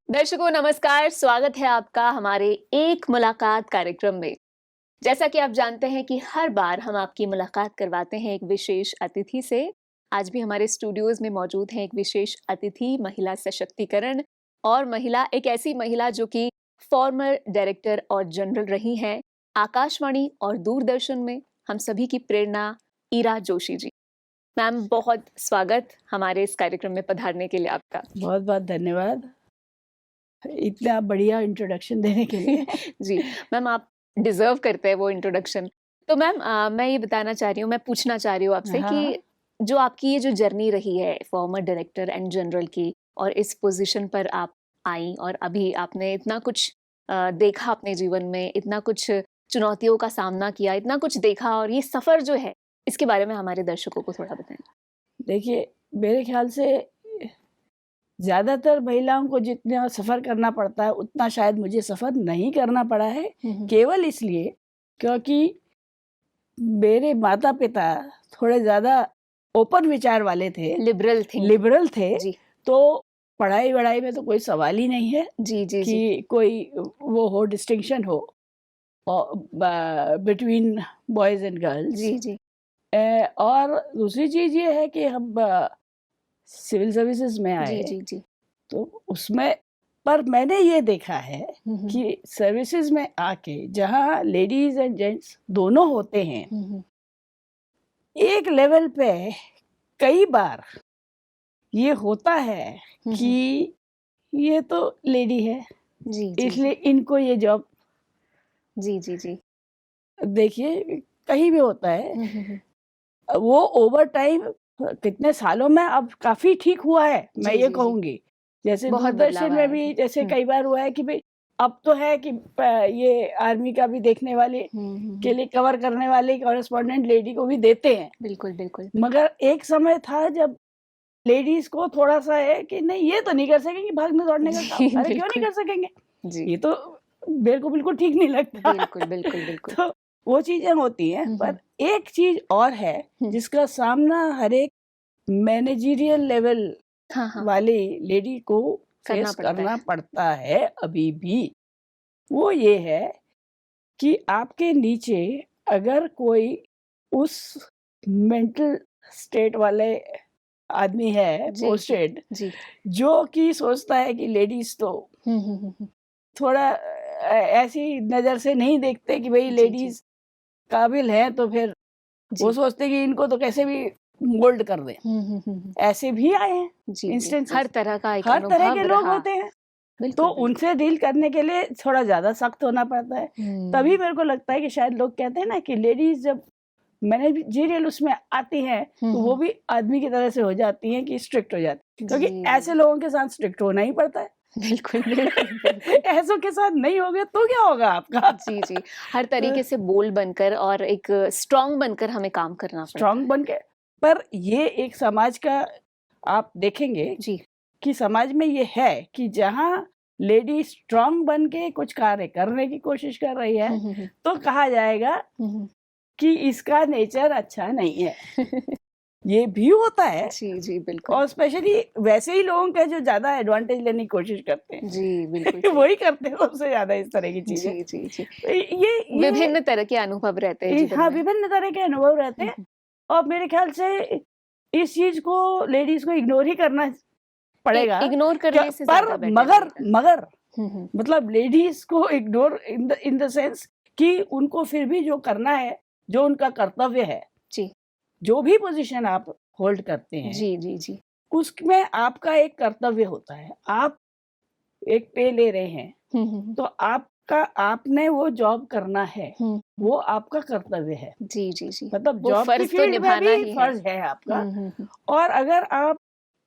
दर्शकों नमस्कार, स्वागत है आपका हमारे एक मुलाकात कार्यक्रम में। जैसा कि आप जानते हैं कि हर बार हम आपकी मुलाकात करवाते हैं एक विशेष अतिथि से। आज भी हमारे स्टूडियोज में मौजूद हैं एक विशेष अतिथि, महिला सशक्तिकरण और महिला, एक ऐसी महिला जो कि फॉर्मर डायरेक्टर और जनरल रही हैं आकाशवाणी और दूरदर्शन में। हम सभी की प्रेरणा ईरा जोशी जी। मैम, बहुत स्वागत हमारे इस कार्यक्रम में पधारने के लिए आपका। बहुत बहुत धन्यवाद इतना बढ़िया इंट्रोडक्शन देने के लिए। जी मैम, आप डिजर्व करते हैं वो इंट्रोडक्शन। तो मैम, मैं ये बताना चाह रही हूँ, मैं पूछना चाह रही हूँ आपसे हाँ, कि जो आपकी ये जो जर्नी रही है फॉर्मर डायरेक्टर एंड जनरल की, और इस पोजीशन पर आप आई और अभी आपने इतना कुछ देखा अपने जीवन में, इतना कुछ चुनौतियों का सामना किया, इतना कुछ देखा, और ये सफर जो है इसके बारे में हमारे दर्शकों को थोड़ा बताएं। देखिए, मेरे ख्याल से ज़्यादातर महिलाओं को जितना सफ़र करना पड़ता है उतना शायद मुझे सफ़र नहीं करना पड़ा है। केवल इसलिए क्योंकि मेरे माता पिता थोड़े ज़्यादा ओपन विचार वाले थे, लिबरल थे। जी तो पढ़ाई वढ़ाई में तो कोई सवाल ही नहीं है जी जी कि जी कोई वो हो, डिस्टिंक्शन हो बिटवीन बॉयज़ एंड गर्ल्स। जी जी और दूसरी चीज़ ये है कि हम सिविल सर्विसेज में आए, जी जी जी तो उसमें पर मैंने ये देखा है कि सर्विसेज में आके जहाँ लेडीज एंड जेंट्स दोनों होते हैं, एक लेवल पे कई बार ये होता है कि ये तो लेडी है, जी जी इसलिए इनको ये जॉब। जी जी जी देखिए, कहीं भी होता है, वो ओवर टाइम कितने सालों में अब काफी ठीक हुआ है, मैं जी ये जी जी कहूंगी। जैसे बहुत दूरदर्शन बदलाव में आया भी है। जैसे कई बार हुआ है कि भाई अब तो है कि ये आर्मी का भी देखने वाले के लिए कवर करने वाले कॉरेस्पॉन्डेंट लेडी को भी देते हैं। बिल्कुल बिल्कुल मगर एक समय था जब लेडीज को थोड़ा सा है कि नहीं, ये तो नहीं कर सकेंगे भागने दौड़ने का काम। अरे क्यों नहीं बिल्कुल कर सकेंगे? जी ये तो मेरे को बिल्कुल ठीक नहीं लगता। बिल्कुल बिल्कुल बिल्कुल तो वो चीजें होती हैं। पर एक चीज और है जिसका सामना हर एक मैनेजरियल लेवल हाँ हाँ वाली लेडी को करना फेस पड़ता करना है। पड़ता है अभी भी। वो ये है कि आपके नीचे अगर कोई उस मेंटल स्टेट वाले आदमी है, जी जी पोस्टेड, जी जो कि सोचता है कि लेडीज तो थोड़ा ऐसी नजर से नहीं देखते कि भाई जी जी लेडीज काबिल हैं, तो फिर वो जी सोचते कि इनको तो कैसे भी मोल्ड कर दें। ऐसे भी आए हैं जी जी इंस्टेंसेस। हर तरह का एक हर तरह के अनुभव लोग रहा। होते हैं, तो बिल्कुल बिल्कुल उनसे डील करने के लिए थोड़ा ज्यादा सख्त होना पड़ता है। तभी मेरे को लगता है कि शायद लोग कहते हैं ना कि लेडीज जब मैनेजरियल उसमें आती हैं तो वो भी आदमी की तरह से हो जाती हैं कि स्ट्रिक्ट हो जाती हैं, क्योंकि ऐसे लोगों के साथ स्ट्रिक्ट होना ही पड़ता है। बिल्कुल बिल्कुल ऐसों के साथ नहीं होगे तो क्या होगा आपका? जी जी हर तरीके से बोल्ड बनकर और एक स्ट्रांग बनकर हमें काम करना पड़ता स्ट्रांग बन के। पर ये एक समाज का आप देखेंगे जी कि समाज में ये है कि जहाँ लेडी स्ट्रांग बन के कुछ कार्य करने की कोशिश कर रही है तो कहा जाएगा कि इसका नेचर अच्छा नहीं है। ये भी होता है। जी जी बिल्कुल और स्पेशली वैसे ही लोगों का जो ज्यादा एडवांटेज लेने की कोशिश करते हैं, जी बिल्कुल सही। वही करते हैं सबसे ज्यादा इस तरह की चीजें। जी जी जी तो ये विभिन्न तरह के अनुभव रहते हैं जीवन हाँ, में। विभिन्न तरह के अनुभव रहते हैं। और मेरे ख्याल से इस चीज को लेडीज को इग्नोर ही करना पड़ेगा। इग्नोर करने से पर ज्यादा बेटर मगर रहेगा। मगर मतलब लेडीज को इग्नोर इन द सेंस कि उनको फिर भी जो करना है, जो उनका कर्तव्य है, जी जो भी पोजीशन आप होल्ड करते हैं, जी जी जी उसमें आपका एक कर्तव्य होता है। आप एक पे ले रहे हैं तो आपका आपने वो जॉब करना है, वो आपका कर्तव्य है। जी जी जी मतलब वो जॉब की फर्ज तो फील्ड में निभाना भी ही है। फर्ज है आपका। और अगर आप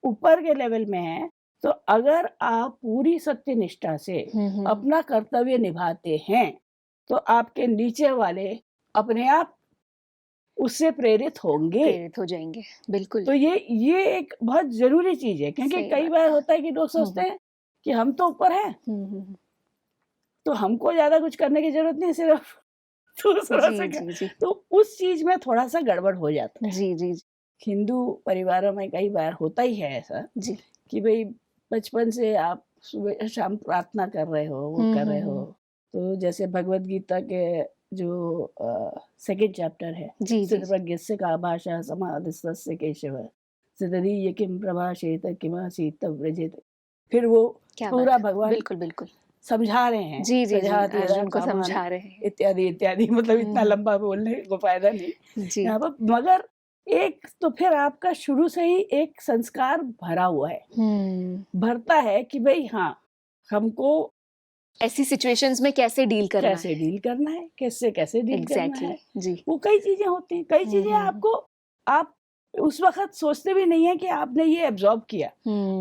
ऊपर के लेवल में हैं तो अगर आप पूरी सत्यनिष्ठा से अपना कर्तव्य निभाते हैं तो आपके नीचे वाले अपने आप उससे प्रेरित होंगे। प्रेरित हो जाएंगे बिल्कुल। तो ये एक बहुत जरूरी चीज है, क्योंकि सही कई बात बार होता है कि लोग सोचते हैं कि हम तो ऊपर हैं तो हमको ज्यादा कुछ करने की जरूरत नहीं, सिर्फ दूसरों जी से जी जी तो उस चीज में थोड़ा सा गड़बड़ हो जाता है। जी जी हिंदू परिवारों में कई बार होता ही है ऐसा जी कि भाई बचपन से आप सुबह शाम प्रार्थना कर रहे हो, वो कर रहे हो। तो जैसे भगवद गीता के जो सेकंड चैप्टर है, जी जी सिद्धप्रज्ञस्य का भाषा समाधिस्तस्य केशव सिद्धि किम प्रभाषेत किमासीत व्रजेत। फिर वो क्या पूरा बात है, भगवान बिल्कुल बिल्कुल समझा रहे हैं, जी जी जी सजाति यदा अर्जुन को कामान समझा रहे हैं। इत्यादि इत्यादि, मतलब इतना लंबा बोलने को फायदा नहीं जी यहाँ पर। मगर एक तो फिर आपका शुरू से ही एक संस्कार भरा हुआ है, भरता है कि भाई हाँ, हमको ऐसी सिचुएशंस में कैसे डील करना कैसे है। डील करना है, कैसे डील करना एग्जैक्टली है। जी। वो कई चीजें होती हैं, कई चीजें आपको, आप उस वक्त सोचते भी नहीं है कि आपने ये एब्जॉर्ब किया,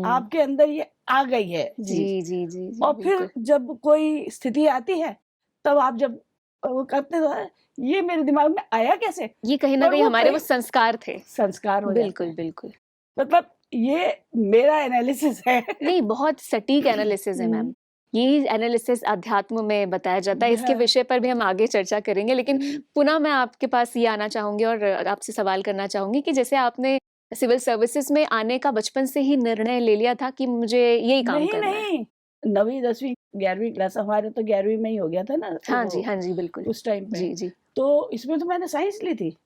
आपके अंदर ये आ गई है जी चीज। जी जी जी और बिल्कुल। फिर जब कोई स्थिति आती है, तब आप जब वो करते हो, ये मेरे दिमाग में आया कैसे, ये कहीं ना और कहीं वो हमारे वो संस्कार थे। संस्कार हो जाते बिल्कुल हैं। बिल्कुल। मतलब ये मेरा एनालिसिस है। नहीं, बहुत सटीक एनालिसिस है मैम। यही एनालिसिस अध्यात्म में बताया जाता है। इसके हाँ। विषय पर भी हम आगे चर्चा करेंगे, लेकिन पुनः मैं आपके पास ये आना चाहूंगी और आपसे सवाल करना चाहूंगी कि जैसे आपने सिविल सर्विसेज में आने का बचपन से ही निर्णय ले लिया था कि मुझे यही काम करना है। नहीं, 9वीं 10वीं 11वीं क्लास, हमारे तो 11वीं में ही हो गया था ना हाँ जी, वो, हाँ जी, बिल्कुल उस टाइम पे। जी जी। तो इसमें तो मैंने साइंस ली थी।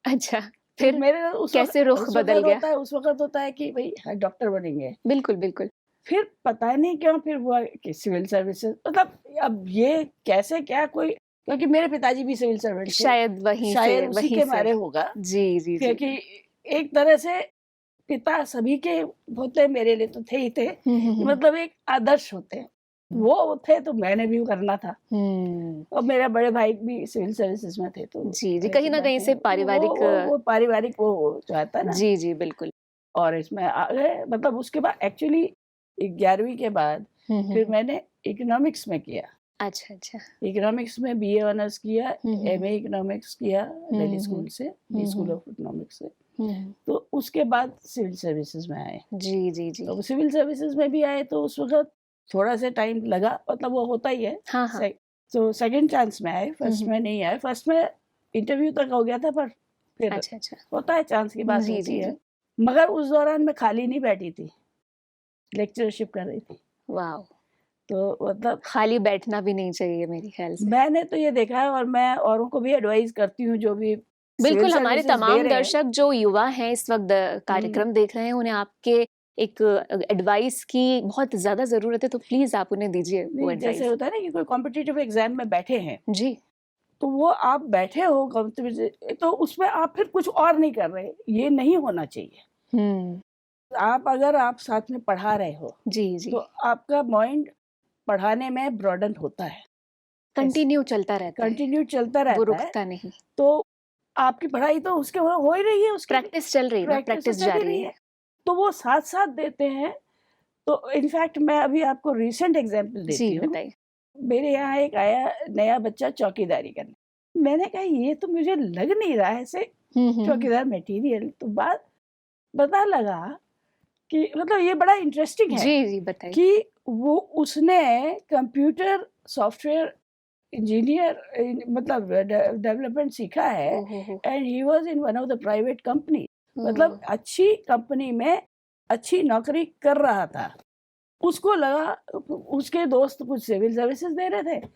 अच्छा, तो फिर मेरे कैसे रुख बदल गया? उस वक्त होता है कि भाई हाँ, डॉक्टर बनेंगे। बिल्कुल बिल्कुल। फिर पता नहीं क्यों फिर हुआ कि सिविल सर्विसेज, मतलब अब ये कैसे क्या कोई, क्योंकि मेरे पिताजी भी सिविल सर्वेंट थे, शायद वहीं से, शायद उसी वहीं के से। मारे होगा, जी जी जी। क्योंकि एक तरह से पिता सभी के होते, मेरे लिए तो थे ही थे, मतलब एक आदर्श होते हैं, वो थे, तो मैंने भी करना था। और मेरे बड़े भाई भी सिविल सर्विसेज में थे, तो जी जी, कहीं ना कहीं से पारिवारिक वो पारिवारिक वो चाहता है ना। जी जी बिल्कुल। और इसमें आ गए, मतलब उसके बाद एक्चुअली 11वीं के बाद फिर मैंने इकोनॉमिक्स में किया। अच्छा अच्छा। इकोनॉमिक्स में बीए ऑनर्स किया, एमए इकोनॉमिक्स किया दिल्ली स्कूल से, दी स्कूल ऑफ इकोनॉमिक्स से। तो उसके बाद सिविल सर्विसेज में आए। जी जी जी। तो सिविल सर्विसेज में भी आए तो उस वक्त थोड़ा सा टाइम लगा, मतलब वो होता ही है। हाँ हाँ। तो सेकंड चांस में आए, फर्स्ट में नहीं आए। फर्स्ट में इंटरव्यू तक हो गया था, पर फिर अच्छा अच्छा। होता है, चांस की बात जी होती जी है। जी। मगर उस दौरान मैं खाली नहीं बैठी थी, लेक्चरशिप कर रही थी। वाह, तो मतलब खाली बैठना भी नहीं चाहिए मेरे ख्याल से। मैंने तो ये देखा है, और मैं औरों को भी एडवाइस करती हूँ जो भी सिविल बिल्कुल, हमारे सर्विसेज दे तमाम रहे हैं। दर्शक जो युवा हैं इस वक्त कार्यक्रम देख रहे हैं, उन्हें आपके एक एडवाइस की बहुत ज्यादा जरूरत है, तो प्लीज आप उन्हें दीजिए वो नहीं, जैसे एडवाइस। होता है ना कि कोई कॉम्पिटिटिव एग्जाम में बैठे हैं, जी। तो वो आप बैठे हो कॉम्पिटिटिव, तो उसमें आप फिर कुछ और नहीं कर रहे, ये नहीं होना चाहिए। आप अगर आप साथ में पढ़ा रहे हो, जी जी, तो आपका माइंड पढ़ाने में ब्रॉडन होता है, कंटिन्यू चलता रहता है, कंटिन्यू चलता वो रहता है। रुकता नहीं। तो आपकी पढ़ाई तो उसके हो ही रही है, उसकी प्रैक्टिस चल रही है ना, प्रैक्टिस प्रैक्टिस चल ही जारी रही है। है, तो वो साथ साथ देते हैं। तो इनफैक्ट मैं अभी आपको रिसेंट एग्जांपल जी देती हूँ। बताइए। मेरे यहाँ एक आया नया बच्चा चौकीदारी करने, मैंने कहा ये तो मुझे लग नहीं रहा है ऐसे चौकीदार मटेरियल। तो बात पता लगा कि मतलब ये बड़ा इंटरेस्टिंग है जी जी बताइए। कि वो उसने कंप्यूटर सॉफ्टवेयर इंजीनियर मतलब डेवलपमेंट सीखा है, and he was in one of the private company, मतलब अच्छी कंपनी में अच्छी नौकरी कर रहा था। उसको लगा, उसके दोस्त कुछ सिविल सर्विसेज दे रहे थे,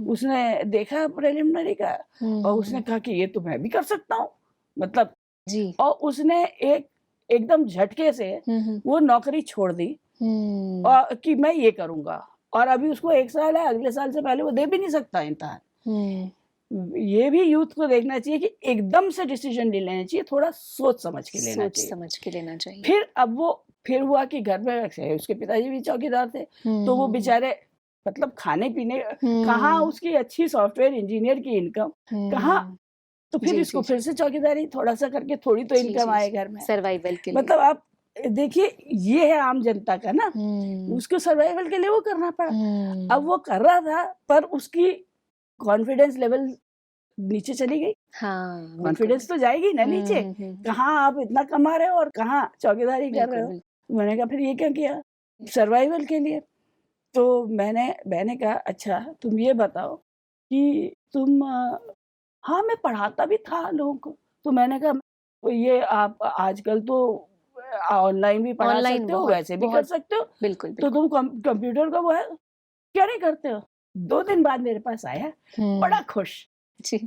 उसने देखा प्रिलिमिनरी का, और उसने कहा कि ये तो मैं भी कर सकता हूँ, मतलब जी। और उसने एकदम झटके से वो नौकरी छोड़ दी, और कि मैं ये करूंगा। और अभी उसको 1 साल है, अगले साल से पहले वो दे भी नहीं सकता इम्तिहान। ये भी यूथ को देखना चाहिए कि एकदम से डिसीजन नहीं लेना चाहिए, थोड़ा सोच समझ के लेना चाहिए। सोच समझ के लेना चाहिए। फिर हुआ कि घर में उसके पिताजी भी चौकीदार थे, तो वो बेचारे मतलब खाने पीने कहाँ उसकी अच्छी सॉफ्टवेयर इंजीनियर की इनकम कहाँ, तो फिर इसको फिर से चौकीदारी थोड़ा सा करके थोड़ी तो इनकम आए घर में, सर्वाइवल के लिए। मतलब आप देखिए ये है आम जनता का ना, उसको सर्वाइवल के लिए वो करना पड़ा। अब वो कर रहा था, पर उसकी कॉन्फिडेंस लेवल नीचे चली गई। हाँ, कॉन्फिडेंस तो जाएगी ना नीचे, कहाँ आप इतना कमा रहे हो और कहाँ चौकीदारी कर रहे हो। मैंने कहा फिर ये क्या किया, सर्वाइवल के लिए। तो मैंने कहा अच्छा तुम ये बताओ कि तुम हाँ मैं पढ़ाता भी था लोगों को। तो मैंने कहा ये आप आजकल तो ऑनलाइन भी पढ़ा ऑनलाइन सकते हो, बहुत वैसे भी कर बहुत सकते हो। बिल्कुल तो बिल्कुल। तुम कंप्यूटर का वो है, क्या नहीं करते हो? 2 दिन बाद मेरे पास आया, बड़ा खुश जी।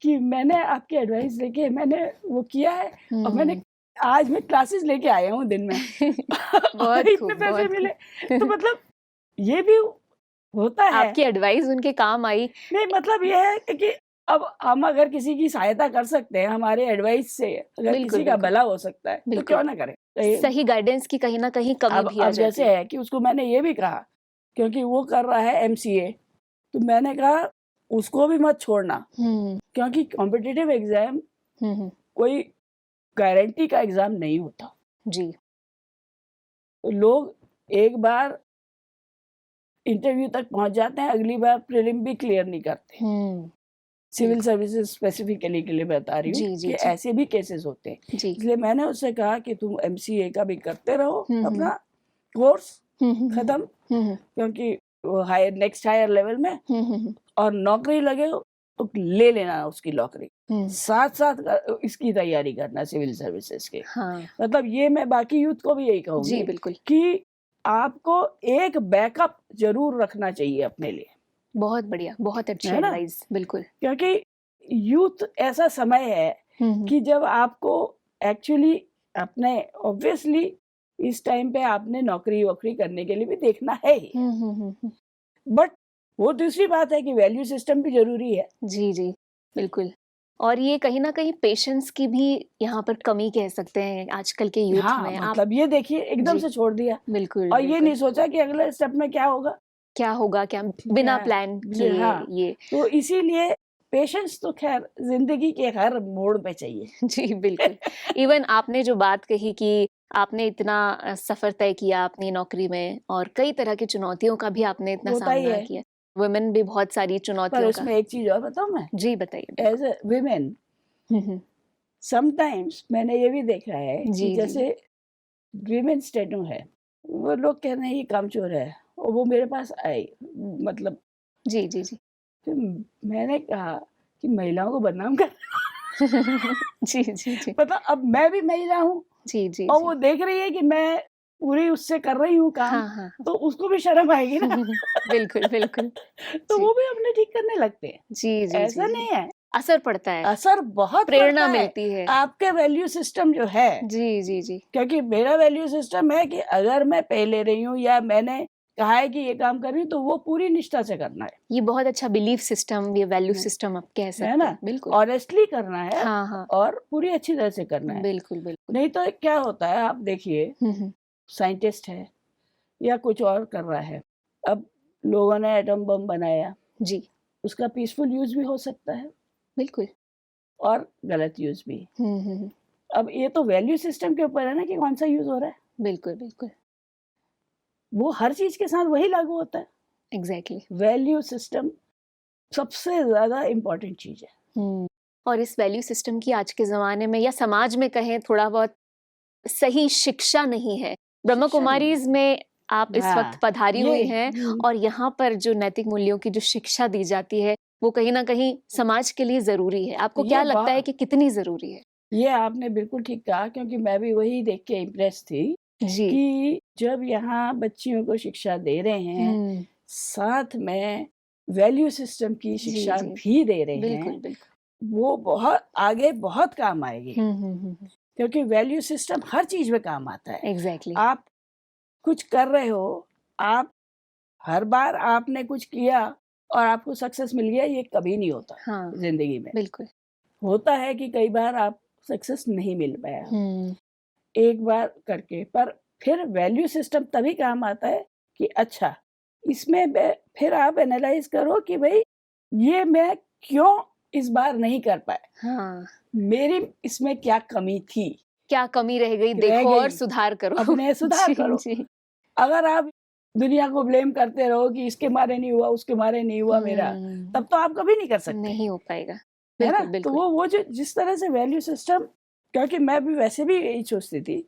कि मैंने आपकी एडवाइस लेके मैंने वो किया है और मैंने आज मैं क्लासेस लेके आया हूँ दिन में बहुत इतने खूब, पैसे बहुत मिले। खूब। तो मतलब ये भी होता है। आपकी एडवाइस उनके काम आई। नहीं मतलब ये है कि अब हम अगर किसी की सहायता कर सकते हैं हमारे एडवाइस से, अगर बिल्कुल किसी का बिल्कुल भला हो सकता है तो बिल्कुल। क्यों ना करें। तो सही गाइडेंस की कहीं ना कहीं कमी भी आ अब जाती जैसे है। है कि उसको मैंने ये भी कहा, क्योंकि वो कर रहा है एमसीए, तो मैंने कहा उसको भी मत छोड़ना, क्योंकि कॉम्पिटिटिव एग्जाम कोई गारंटी का एग्जाम नहीं होता। जी। तो लोग एक बार इंटरव्यू तक पहुंच जाते हैं, अगली बार प्रीलिम भी क्लियर नहीं करते। सिविल सर्विसेज स्पेसिफिकली के लिए बता रही हूँ जी जी कि जी ऐसे भी केसेस होते हैं। जी। इसलिए मैंने उससे कहा कि तुम एमसीए का भी करते रहो, अपना कोर्स खत्म, क्योंकि वो नेक्स्ट हायर लेवल में और नौकरी लगे हो तो ले लेना उसकी नौकरी, साथ साथ इसकी तैयारी करना सिविल सर्विसेज के। हाँ मतलब ये मैं बाकी यूथ को भी यही कहूंगी जी बिल्कुल। कि आपको एक बैकअप जरूर रखना चाहिए अपने लिए। बहुत बढ़िया, बहुत अच्छी है ना? एडवाइस। बिल्कुल। क्योंकि यूथ ऐसा समय है कि जब आपको एक्चुअली अपने ऑब्वियसली इस टाइम पे आपने नौकरी वोकरी करने के लिए भी देखना है ही, बट वो दूसरी बात है कि वैल्यू सिस्टम भी जरूरी है। जी जी बिल्कुल। और ये कहीं ना कहीं पेशेंस की भी यहाँ पर कमी कह सकते हैं आजकल के यूथ हाँ, में। मतलब ये देखिए एकदम जी से छोड़ दिया बिल्कुल और ये बिल्कुल। नहीं सोचा कि अगले स्टेप में क्या होगा, क्या होगा, क्या बिना हाँ, प्लान किए हाँ, ये। तो इसीलिए पेशेंस तो खैर जिंदगी के हर मोड़ पे चाहिए। जी बिल्कुल। इवन आपने जो बात कही कि आपने इतना सफर तय किया अपनी नौकरी में और कई तरह की चुनौतियों का भी आपने इतना होता ही सामना है, किया। वुमेन भी बहुत सारी पर चुनौतियों का। उसमें एक चीज और बताऊं मैं, जी बताइए। एज ए विमेन समटाइम्स मैंने ये भी देखा है कि जी जी जैसे विमेन स्टेटू है, वो लोग कह रहे हैं ये कामचोर है और वो मेरे पास आई, मतलब जी जी जी फिर मैंने कहा कि महिलाओं को बदनाम कर जी जी जी मतलब अब मैं भी महिला हूँ जी जी और जी। वो देख रही है कि मैं पूरी उससे कर रही हूँ काम, हाँ हाँ तो उसको भी शर्म आएगी ना बिल्कुल बिल्कुल। तो जी वो भी अपने ठीक करने लगते हैं। जी जी जी ऐसा जी। नहीं है, असर पड़ता है, असर बहुत प्रेरणा पड़ता है मिलती है। आपके वैल्यू सिस्टम जो है। जी जी जी क्योंकि मेरा वैल्यू सिस्टम है कि अगर मैं पे ले रही हूँ या मैंने कहा है कि ये काम कर रही हूँ तो वो पूरी निष्ठा से करना है। ये बहुत अच्छा बिलीफ सिस्टम, ये वैल्यू है सिस्टम आप कह है सकते ना? हैं। बिल्कुल। ऑनेस्टली करना है हाँ हाँ और पूरी अच्छी तरह से करना है। बिल्कुल बिल्कुल। नहीं तो क्या होता है, आप देखिए साइंटिस्ट है या कुछ और कर रहा है, अब लोगों ने एटम बम बनाया, जी उसका पीसफुल यूज भी हो सकता है बिल्कुल। और गलत यूज भी। अब ये तो वैल्यू सिस्टम के ऊपर है ना कि कौन सा यूज हो रहा है। बिल्कुल बिल्कुल वो हर चीज के साथ वही लागू होता है। एग्जैक्टली। वैल्यू सिस्टम सबसे ज्यादा इम्पोर्टेंट चीज है। और इस वैल्यू सिस्टम की आज के जमाने में या समाज में कहें थोड़ा बहुत सही शिक्षा नहीं है। ब्रह्म शिक्षा नहीं कुमारीज में आप इस हाँ, वक्त पधारी ये हुई हैं और यहाँ पर जो नैतिक मूल्यों की जो शिक्षा दी जाती है वो कहीं ना कहीं समाज के लिए जरूरी है। आपको क्या ये लगता है कि कितनी जरूरी है? ये आपने बिल्कुल ठीक कहा, क्योंकि मैं भी वही देख के इम्प्रेस थी जी कि जब यहाँ बच्चियों को शिक्षा दे रहे हैं, साथ में वैल्यू सिस्टम की जी शिक्षा जी भी दे रहे बिल्कुल हैं, बिल्कुल। वो बहुत आगे बहुत काम आएगी। क्योंकि वैल्यू सिस्टम हर चीज में काम आता है। एग्जैक्टली। आप कुछ कर रहे हो, आप हर बार आपने कुछ किया और आपको सक्सेस मिल गया, ये कभी नहीं होता हाँ जिंदगी में। बिल्कुल। होता है कि कई बार आप सक्सेस नहीं मिल पाया एक बार करके, पर फिर वैल्यू सिस्टम तभी काम आता है कि अच्छा इसमें फिर आप एनालाइज करो कि भाई ये मैं क्यों इस बार नहीं कर पाया, हाँ मेरी इसमें क्या कमी थी, क्या कमी रह गई रह देखो और गई, सुधार करो। अपने सुधार जी करो। जी अगर आप दुनिया को ब्लेम करते रहो कि इसके मारे नहीं हुआ, उसके मारे नहीं हुआ मेरा, तब तो आप कभी नहीं कर सकते। नहीं हो पाएगा। है ना? बिल्कुल तो बिल्कुल। वो जो जिस तरह से वैल्यू सिस्टम, क्योंकि मैं भी वैसे भी यही सोचती थी,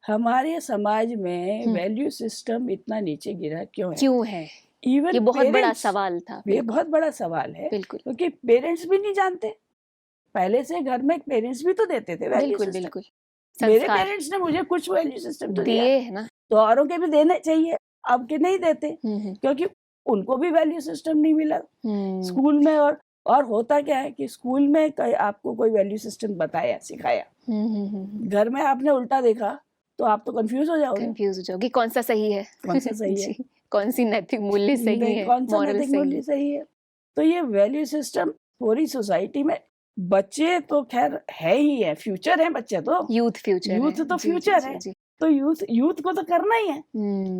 हमारे समाज में वैल्यू सिस्टम इतना नीचे गिरा क्यों है? क्यों है? इवन ये बहुत बड़ा पेरेंट्स, सवाल था। ये बहुत बड़ा सवाल है, बिल्कुल क्योंकि पेरेंट्स भी नहीं जानते। पहले से घर में पेरेंट्स भी तो देते थे वैल्यू बिल्कुल सिस्टम। बिल्कुल मेरे संस्कार पेरेंट्स ने मुझे कुछ वैल्यू सिस्टम तो दिया, दिए है ना। तो औरों के भी देने चाहिए, अब के नहीं देते, क्योंकि उनको भी वैल्यू सिस्टम नहीं मिला स्कूल में। और होता क्या है कि स्कूल में आपको कोई वैल्यू सिस्टम बताया, सिखाया, घर में आपने उल्टा देखा तो आप तो कंफ्यूज हो जाओगे, कौन सा सही है, कौन सा सही है, कौन सी नैतिक मूल्य सही है, कौन सा मॉरल नैतिक मूल्य सही है। तो ये वैल्यू सिस्टम पूरी सोसाइटी में, बच्चे तो खैर है ही है, फ्यूचर है बच्चे तो, यूथ फ्यूचर है, तो यूथ को तो करना ही है,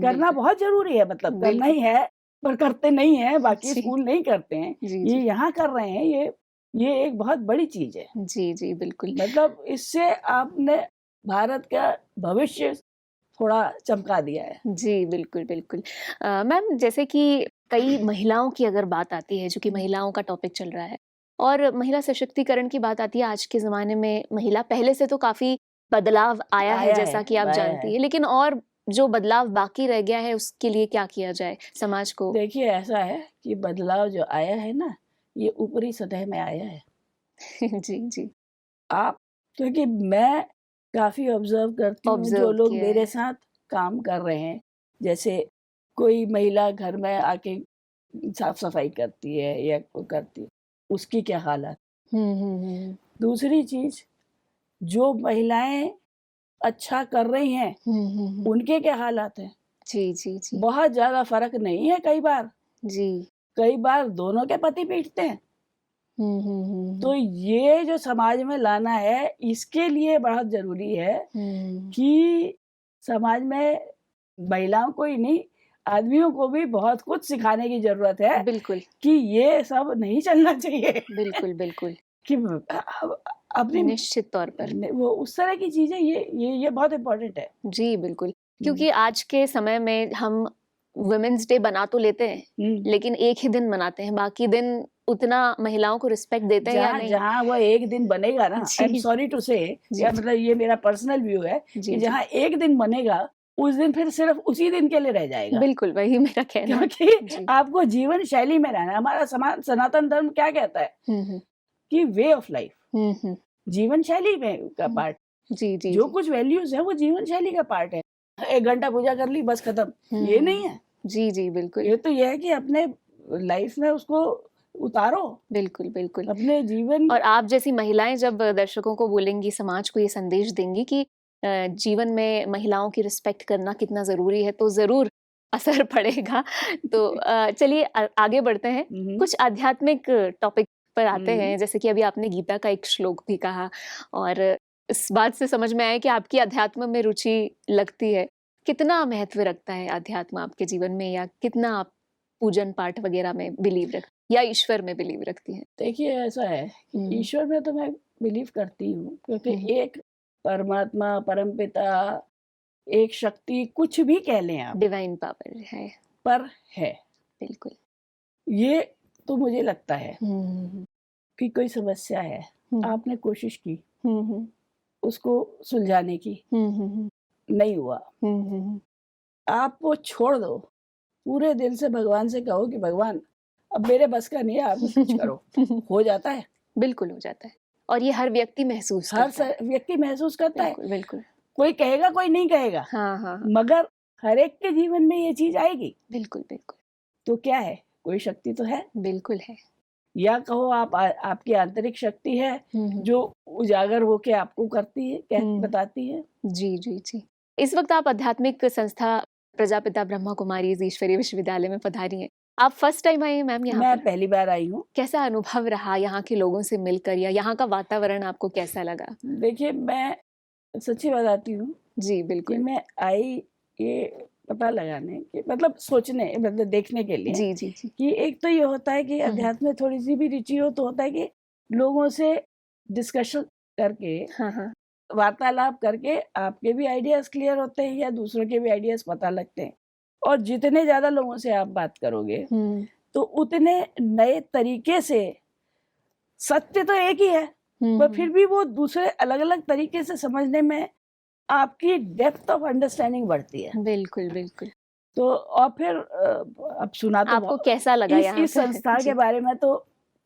करना बहुत जरूरी है, मतलब करना ही है, पर करते नहीं है, बाकी स्कूल नहीं करते हैं, ये यहाँ कर रहे हैं, ये एक बहुत बड़ी चीज है। जी बिल्कुल, मतलब इससे आपने भारत का भविष्य थोड़ा चमका दिया है। जी बिल्कुल बिल्कुल। मैम, जैसे कि कई महिलाओं की अगर बात आती है, जो कि महिलाओं का टॉपिक चल रहा है, और महिला सशक्तिकरण की बात आती है, आज के ज़माने में महिला पहले से तो काफ़ी बदलाव आया है, जैसा कि आप जानती है, लेकिन और जो बदलाव बाकी रह गया है, उसके लिए क्या किया जाए समाज को? देखिए, ऐसा है कि बदलाव जो आया है ना, ये ऊपरी सतह में आया है। जी। आप, क्योंकि मैं काफ़ी ऑब्जर्व करती हूँ, जो लोग मेरे साथ काम कर रहे हैं, जैसे कोई महिला घर में आके साफ सफाई करती है या करती है, उसकी क्या हालत। दूसरी चीज, जो महिलाएं अच्छा कर रही हैं, उनके क्या हालात हैं। जी। बहुत ज्यादा फर्क नहीं है कई बार, जी। कई बार दोनों के पति पीटते हैं। तो ये जो समाज में लाना है, इसके लिए बहुत जरूरी है कि समाज में महिलाओं को ही नहीं, आदमियों को भी बहुत कुछ सिखाने की जरूरत है। बिल्कुल, कि ये सब नहीं चलना चाहिए। बिल्कुल कि अपनी निश्चित तौर पर वो उस तरह की चीजें, ये बहुत इम्पोर्टेंट है। जी बिल्कुल, क्योंकि आज के समय में हम वुमेन्स डे बना तो लेते हैं, लेकिन एक ही दिन मनाते हैं, बाकी दिन उतना महिलाओं को रिस्पेक्ट देते हैं या नहीं। जहाँ वो एक दिन बनेगा ना, आई एम सॉरी टू से, या मतलब ये मेरा पर्सनल व्यू है कि जहाँ एक दिन बनेगा, उस दिन फिर सिर्फ उसी दिन के लिए रह जाएगा। बिल्कुल, वही मेरा कहना है। क्योंकि आपको जीवन शैली में रहना है। हमारा सनातन धर्म क्या कहता है कि वे ऑफ लाइफ, जीवन शैली में का पार्ट। जी जो कुछ वैल्यूज है वो जीवन शैली का पार्ट है। 1 घंटा पूजा कर ली बस खत्म, ये नहीं है। जी बिल्कुल, ये तो ये है कि अपने लाइफ में उसको उतारो। बिल्कुल अपने जीवन। और आप जैसी महिलाएं जब दर्शकों को बोलेंगी, समाज को ये संदेश देंगी कि जीवन में महिलाओं की रिस्पेक्ट करना कितना जरूरी है, तो जरूर असर पड़ेगा। तो चलिए आगे बढ़ते हैं, कुछ आध्यात्मिक टॉपिक पर आते हैं। जैसे कि अभी आपने गीता का एक श्लोक भी कहा, और इस बात से समझ में आया कि आपकी अध्यात्म में रुचि लगती है। कितना महत्व रखता है अध्यात्म आपके जीवन में, या कितना आप पूजन पाठ वगैरह में बिलीव रख, या ईश्वर में बिलीव रखती हैं? देखिए, ऐसा है कि ईश्वर में तो मैं बिलीव करती हूँ, क्योंकि एक परमात्मा, परमपिता, एक शक्ति, कुछ भी कह लें आप, डिवाइन पावर है, पर है। बिल्कुल, ये तो मुझे लगता है कि कोई समस्या है, आपने कोशिश की उसको सुलझाने की, नहीं हुआ, आप वो छोड़ दो, पूरे दिल से भगवान से कहो कि भगवान अब मेरे बस का नहीं है, आप कुछ करो। हो जाता है, बिल्कुल हो जाता है। और ये हर व्यक्ति महसूस करता है। व्यक्ति महसूस करता है। बिल्कुल कोई कहेगा, कोई नहीं कहेगा। हाँ। मगर हर एक के जीवन में ये चीज आएगी। बिल्कुल तो क्या है, कोई शक्ति तो है। बिल्कुल है। या कहो आप आपकी आंतरिक शक्ति है जो उजागर होके आपको करती है, बताती है। जी। इस वक्त आप आध्यात्मिक संस्था प्रजापिता ब्रह्मा कुमारी ईश्वरीय विश्वविद्यालय में पधारी हैं। आप फर्स्ट टाइम आई हैं मैम यहाँ? मैं पहली बार आई हूँ। कैसा अनुभव रहा यहाँ के लोगों से मिलकर, या यहाँ का वातावरण आपको कैसा लगा? देखिए, मैं सच्ची बताती हूँ जी बिल्कुल, मैं आई ये पता लगाने के, मतलब सोचने, मतलब देखने के लिए जी कि एक तो ये होता है कि अध्यात्म में थोड़ी सी भी रुचि हो तो होता है कि लोगों से डिस्कशन करके, वार्तालाप करके आपके भी आइडियाज क्लियर होते हैं या दूसरों के भी आइडियाज पता लगते हैं। और जितने ज्यादा लोगों से आप बात करोगे तो उतने नए तरीके से, सत्य तो एक ही है पर फिर भी वो दूसरे अलग अलग तरीके से समझने में आपकी डेप्थ ऑफ अंडरस्टैंडिंग बढ़ती है। बिल्कुल। तो और फिर अब सुना तो आपको कैसा लगा इस संस्था के बारे में तो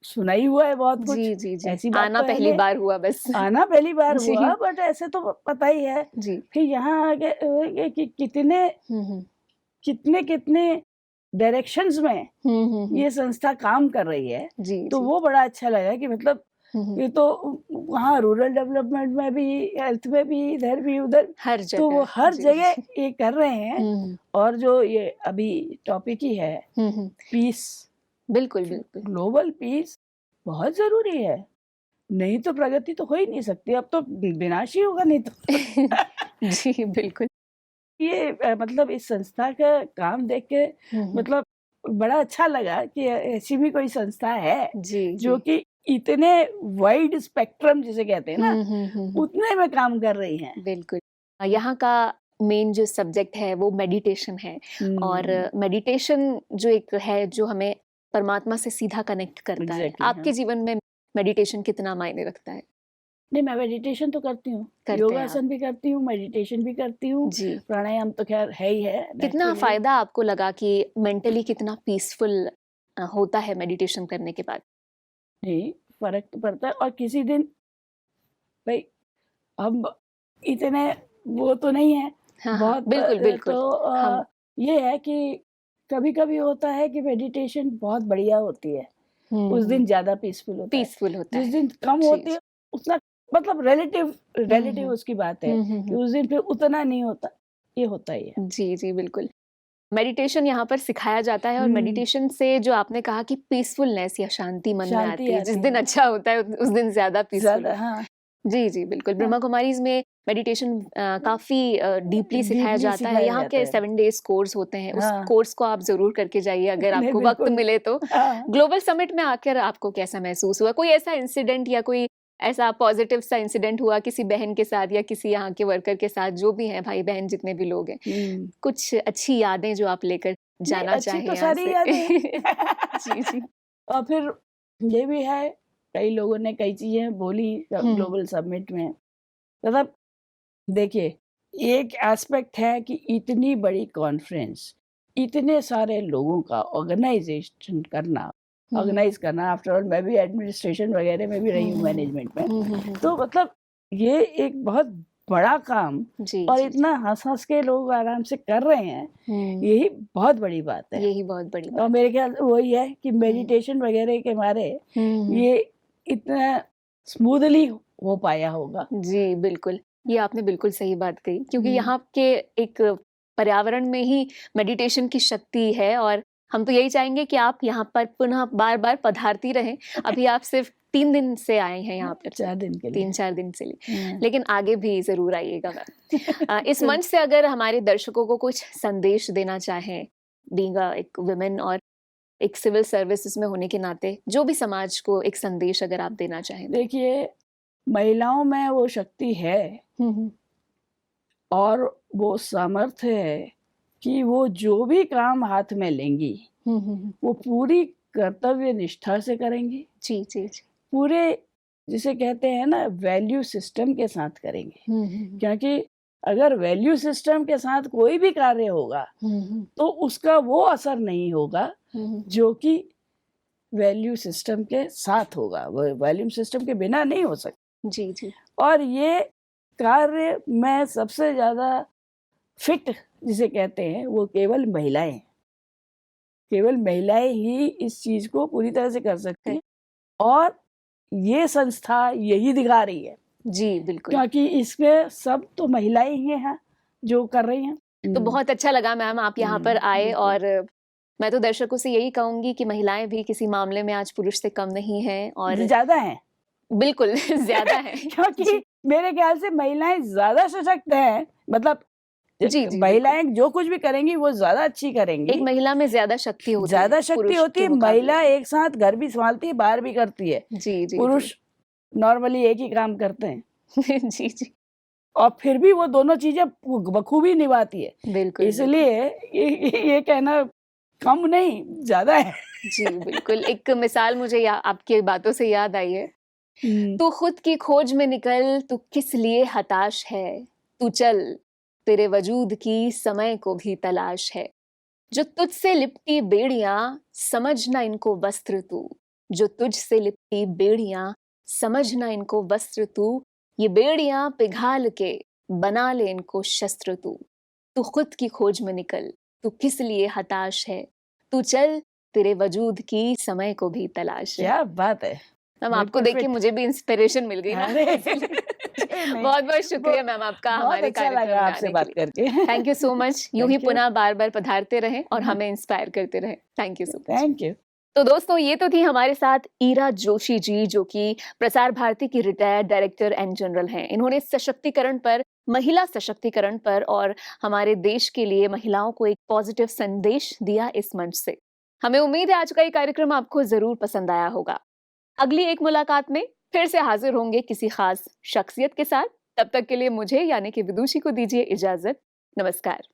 सुना ही हुआ है बहुत कुछ, जी जी जी, ऐसी बात आना तो पहली है बार हुआ बस। आना पहली बार जी हुआ, बट ऐसे तो पता ही है जी। कि यहाँ आगे कि कितने हम्म कितने कितने डायरेक्शंस में ये संस्था काम कर रही है। जी तो जी। वो बड़ा अच्छा लगा कि मतलब ये तो वहाँ रूरल डेवलपमेंट में भी, हेल्थ में भी, इधर भी उधर, हर तो वो जगह हर जी। जगह ये कर रहे हैं। और जो ये अभी टॉपिक ही है पीस, बिल्कुल बिल्कुल। ग्लोबल पीस बहुत जरूरी है, नहीं तो प्रगति तो हो ही नहीं सकती, अब तो विनाश ही होगा नहीं तो। जी बिल्कुल। ये मतलब इस संस्था का काम देख के मतलब बड़ा अच्छा लगा कि ऐसी भी कोई संस्था है जी जो जी। कि इतने वाइड स्पेक्ट्रम जिसे कहते हैं ना, उतने में काम कर रही है। बिल्कुल। यहाँ का मेन जो सब्जेक्ट है वो मेडिटेशन है, और मेडिटेशन जो एक है जो हमें परमात्मा से सीधा कनेक्ट करता है। आपके जीवन में मेडिटेशन कितना मायने रखता है? नहीं, मैं मेडिटेशन तो करती हूँ, योगासन भी करती हूँ, मेडिटेशन भी करती हूँ, प्राणायाम तो खैर है ही है। कितना फायदा आपको लगा कि मेंटली कितना पीसफुल होता है मेडिटेशन करने के बाद? नहीं, फर्क तो पड़ता है। और किसी दिन भाई हम इतने वो तो नहीं है, बहुत बिल्कुल बिल्कुल। तो ये है कि कभी कभी होता है कि मेडिटेशन बहुत बढ़िया होती है, उस दिन ज्यादा पीसफुल होता है। जिस दिन कम होती है उतना मतलब रिलेटिव उसकी बात है कि उस दिन फिर उतना नहीं होता, ये होता ही है। जी जी बिल्कुल। मेडिटेशन यहाँ पर सिखाया जाता है, और मेडिटेशन से जो आपने कहा कि पीसफुलनेस या शांति मन में आती है, जिस दिन अच्छा होता है उस दिन ज्यादा पीसफुल। हाँ। जी जी बिल्कुल। ब्रह्मा कुमारीज में मेडिटेशन काफी डीपली सिखाया जाता है। यहाँ के 7 डेज कोर्स होते हैं, उस कोर्स को आप जरूर करके जाइए अगर आपको वक्त मिले तो। ग्लोबल समिट में आकर आपको कैसा महसूस हुआ? कोई ऐसा इंसिडेंट या कोई ऐसा पॉजिटिव सा इंसिडेंट हुआ किसी बहन के साथ या किसी यहाँ के वर्कर के साथ, जो भी हैं भाई बहन जितने भी लोग हैं, कुछ अच्छी यादें जो आप लेकर जाना चाहें? तो सारी यादें जी जी। और फिर ये भी है, कई लोगों ने कई चीजें बोली ग्लोबल समिट में। मतलब देखिए, एक एस्पेक्ट है कि इतनी बड़ी कॉन्फ्रेंस, इतने सारे लोगों का ऑर्गेनाइज करना, आफ्टर ऑल मैं भी एडमिनिस्ट्रेशन वगैरह में भी रही हूँ, मैनेजमेंट में, तो मतलब ये एक बहुत बड़ा काम, और इतना हंस के लोग आराम से कर रहे हैं, यही बहुत बड़ी बात है। यही बहुत बड़ी बात। और मेरे ख्याल से वही है कि मेडिटेशन वगैरह के मारे ये इतना स्मूथली हो पाया होगा। जी बिल्कुल, ये आपने बिल्कुल सही बात कही, क्योंकि यहाँ के एक पर्यावरण में ही मेडिटेशन की शक्ति है, और हम तो यही चाहेंगे कि आप यहाँ पर पुनः बार बार पधारती रहें। अभी आप सिर्फ 3 दिन से आए हैं यहाँ पर, 4 दिन के लिए, 3-4 दिन से लिए, लेकिन आगे भी जरूर आइएगा मैम। इस मंच से अगर हमारे दर्शकों को कुछ संदेश देना चाहें, बीइंग एक वुमेन और एक सिविल सर्विसेज में होने के नाते, जो भी समाज को एक संदेश अगर आप देना चाहें। देखिए, महिलाओं में वो शक्ति है और वो सामर्थ्य है कि वो जो भी काम हाथ में लेंगी वो पूरी कर्तव्य निष्ठा से करेंगी। जी जी जी। पूरे जिसे कहते हैं ना वैल्यू सिस्टम के साथ करेंगे, क्योंकि अगर वैल्यू सिस्टम के साथ कोई भी कार्य होगा तो उसका वो असर नहीं होगा जो कि वैल्यू सिस्टम के साथ होगा, वो वैल्यू सिस्टम के बिना नहीं हो सकता। जी जी। और ये कार्य में सबसे ज्यादा फिट जिसे कहते हैं वो केवल महिलाएं ही इस चीज को पूरी तरह से कर सकती हैं, और ये संस्था यही दिखा रही है। जी बिल्कुल, क्योंकि इसमें सब तो महिलाएं ही हैं जो कर रही हैं। तो बहुत अच्छा लगा मैम आप यहाँ पर आए, और मैं तो दर्शकों से यही कहूंगी कि महिलाएं भी किसी मामले में आज पुरुष से कम नहीं हैं, और ज्यादा हैं। बिल्कुल ज्यादा है। क्योंकि मेरे ख्याल से महिलाएं ज्यादा सशक्त हैं, मतलब जी, महिलाएं जो कुछ भी करेंगी वो ज्यादा अच्छी करेंगी। एक महिला में ज्यादा शक्ति होती है। महिला एक साथ घर भी संभालती है, बाहर भी करती है। जी जी। पुरुष नॉर्मली एक ही काम करते हैं। जी जी। और फिर भी वो दोनों चीजें बखूबी निभाती है। बिल्कुल, इसलिए ये कहना कम नहीं, ज्यादा है। जी बिल्कुल। एक मिसाल मुझे आपकी बातों से याद आई है। तू खुद की खोज में निकल, तू किस लिए हताश है, तू चल, तेरे वजूद की समय को भी तलाश है, जो तुझसे लिपटी बेड़ियां समझना इनको वस्त्र तू, जो तुझ से लिपटी बेड़ियां, समझना इनको वस्त्र तू, ये बेड़ियां पिघाल के बना ले इनको शस्त्र तू। तू खुद की खोज में निकल, तू किस लिए हताश है, तू चल तेरे वजूद की समय को भी तलाश है। क्या बात है मैम, आपको देख के मुझे भी इंस्पिरेशन मिल गई ना। बहुत बहुत शुक्रिया मैम आपका हमारे कार्यक्रम में आपसे बात करके। Thank you so much. यूं ही पुनः बार बार पधारते रहें और हमें इंस्पायर करते रहें। Thank you so much. Thank you. तो दोस्तों, ये तो थी हमारे साथ ईरा जोशी जी, जो कि प्रसार भारती की रिटायर्ड डायरेक्टर एंड जनरल हैं। इन्होंने सशक्तिकरण पर, महिला सशक्तिकरण पर और हमारे देश के लिए महिलाओं को एक पॉजिटिव संदेश दिया इस मंच से। हमें उम्मीद है आज का ये कार्यक्रम आपको जरूर पसंद आया होगा। अगली एक मुलाकात में फिर से हाजिर होंगे किसी खास शख्सियत के साथ। तब तक के लिए मुझे यानी कि विदुषी को दीजिए इजाजत। नमस्कार।